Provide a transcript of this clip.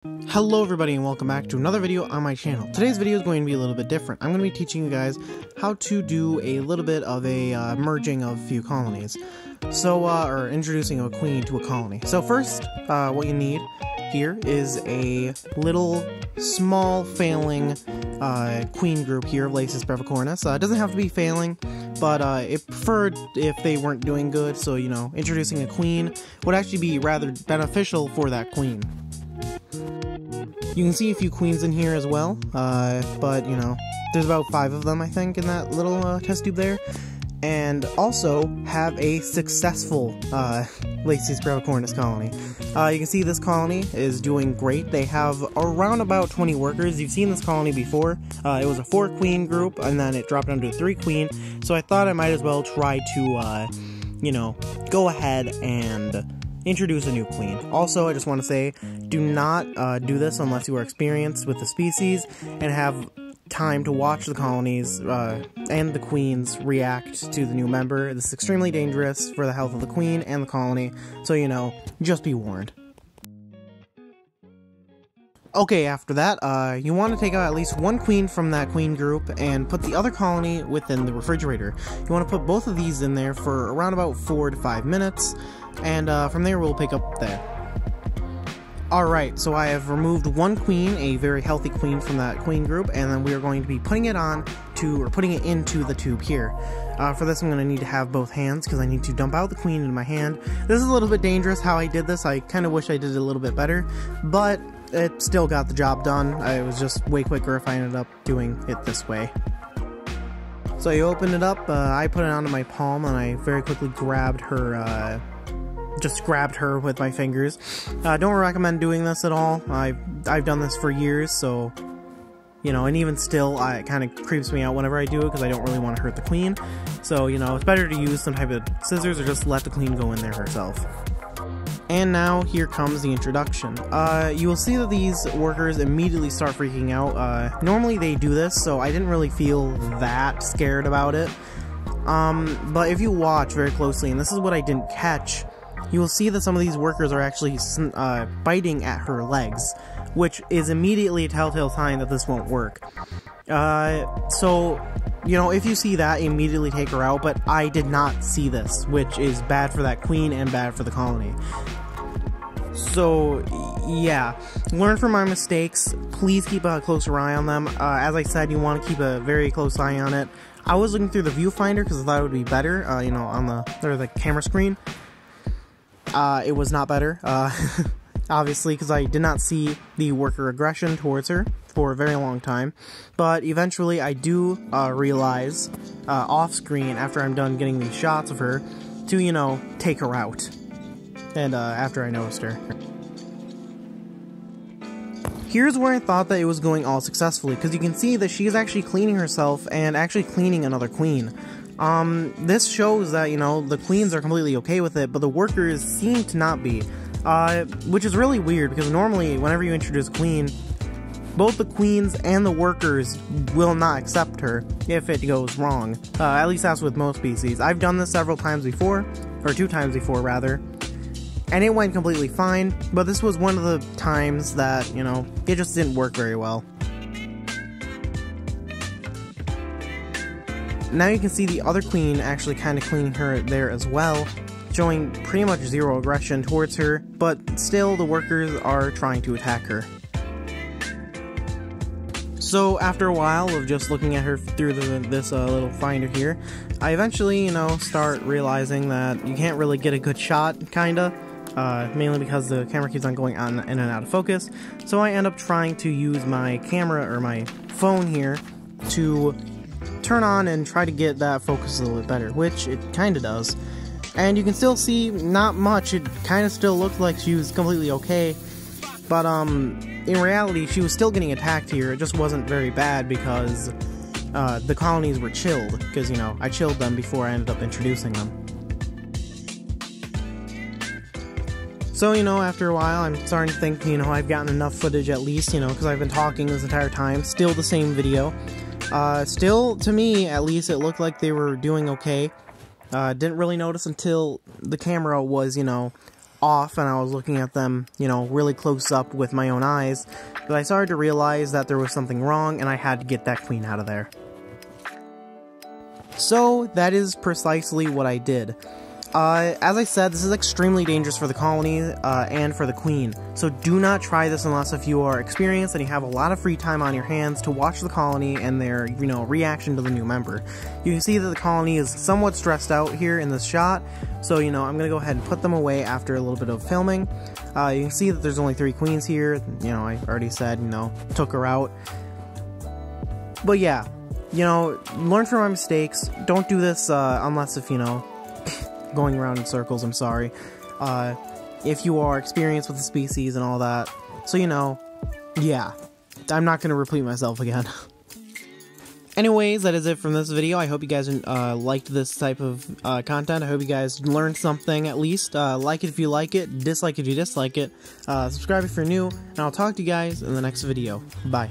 Hello everybody and welcome back to another video on my channel. Today's video is going to be a little bit different. I'm going to be teaching you guys how to do a little bit of a merging of a few colonies. So, or introducing a queen to a colony. So first, what you need here is a little small failing queen group here of lasius brevicornus. It doesn't have to be failing, but it preferred if they weren't doing good, so you know, introducing a queen would actually be rather beneficial for that queen. You can see a few queens in here as well, but you know, there's about 5 of them I think in that little test tube there. And also have a successful lasius brevicornus colony. You can see this colony is doing great. They have around about 20 workers. You've seen this colony before. It was a 4 queen group, and then it dropped down to a 3 queen. So I thought I might as well try to, you know, go ahead and introduce a new queen. Also, I just want to say, do not do this unless you are experienced with the species and have time to watch the colonies and the queens react to the new member. This is extremely dangerous for the health of the queen and the colony, so you know, just be warned. Okay, after that, you want to take out at least 1 queen from that queen group and put the other colony within the refrigerator. You want to put both of these in there for around about 4 to 5 minutes, and from there we'll pick up there. Alright, so I have removed 1 queen, a very healthy queen from that queen group, and then we are going to be putting it into the tube here. For this I'm going to need to have both hands because I need to dump out the queen into my hand. This is a little bit dangerous how I did this. I kind of wish I did it a little bit better, but it still got the job done. It was just way quicker if I ended up doing it this way. So you open it up, I put it onto my palm and I very quickly grabbed her, just grabbed her with my fingers. Don't recommend doing this at all. I've done this for years, so you know, and even still, it kind of creeps me out whenever I do it because I don't really want to hurt the queen. So you know, it's better to use some type of scissors or just let the queen go in there herself. And now here comes the introduction. You will see that these workers immediately start freaking out. Normally they do this, so I didn't really feel that scared about it. But if you watch very closely, and this is what I didn't catch, you will see that some of these workers are actually biting at her legs, which is immediately a telltale sign that this won't work. So, you know, if you see that, immediately take her out, but I did not see this, which is bad for that queen and bad for the colony. So, yeah, learn from my mistakes. Please keep a closer eye on them. As I said, you want to keep a very close eye on it. I was looking through the viewfinder because I thought it would be better, you know, on the camera screen. It was not better, obviously, because I did not see the worker aggression towards her for a very long time. But eventually I do realize, off-screen, after I'm done getting these shots of her, to, you know, take her out. And after I noticed her. Here's where I thought that it was going all successfully, because you can see that she is actually cleaning herself and actually cleaning another queen. This shows that, you know, the queens are completely okay with it, but the workers seem to not be. Which is really weird, because normally, whenever you introduce a queen, both the queens and the workers will not accept her if it goes wrong. At least that's with most species. I've done this several times before, or 2 times before, rather, and it went completely fine, but this was one of the times that, you know, it just didn't work very well. Now you can see the other queen actually kind of cleaning her there as well, showing pretty much 0 aggression towards her, but still the workers are trying to attack her. So after a while of just looking at her through this little finder here, I eventually, you know, start realizing that you can't really get a good shot, kinda, mainly because the camera keeps on going on in and out of focus. So I end up trying to use my camera, or my phone here, to turn on and try to get that focus a little bit better, which it kinda does. And you can still see not much. It kind of still looked like she was completely okay, but in reality she was still getting attacked here. It just wasn't very bad because the colonies were chilled, because, you know, I chilled them before I ended up introducing them. So, you know, after a while I'm starting to think, you know, I've gotten enough footage at least, you know, because I've been talking this entire time. Still the same video. Still, to me, at least, it looked like they were doing okay. Didn't really notice until the camera was, you know, off and I was looking at them, you know, really close up with my own eyes, that I started to realize that there was something wrong and I had to get that queen out of there. So that is precisely what I did. As I said, this is extremely dangerous for the colony and for the queen, so do not try this unless if you are experienced and you have a lot of free time on your hands to watch the colony and their, you know, reaction to the new member. You can see that the colony is somewhat stressed out here in this shot, so, you know, I'm going to go ahead and put them away after a little bit of filming. You can see that there's only 3 queens here. You know, I already said, you know, took her out. But yeah, you know, learn from my mistakes. Don't do this unless if, you know, going around in circles, I'm sorry. If you are experienced with the species and all that. So, you know, yeah, I'm not going to repeat myself again. Anyways, that is it from this video. I hope you guys liked this type of content. I hope you guys learned something at least. Like it if you like it, dislike it if you dislike it. Subscribe if you're new, and I'll talk to you guys in the next video. Bye.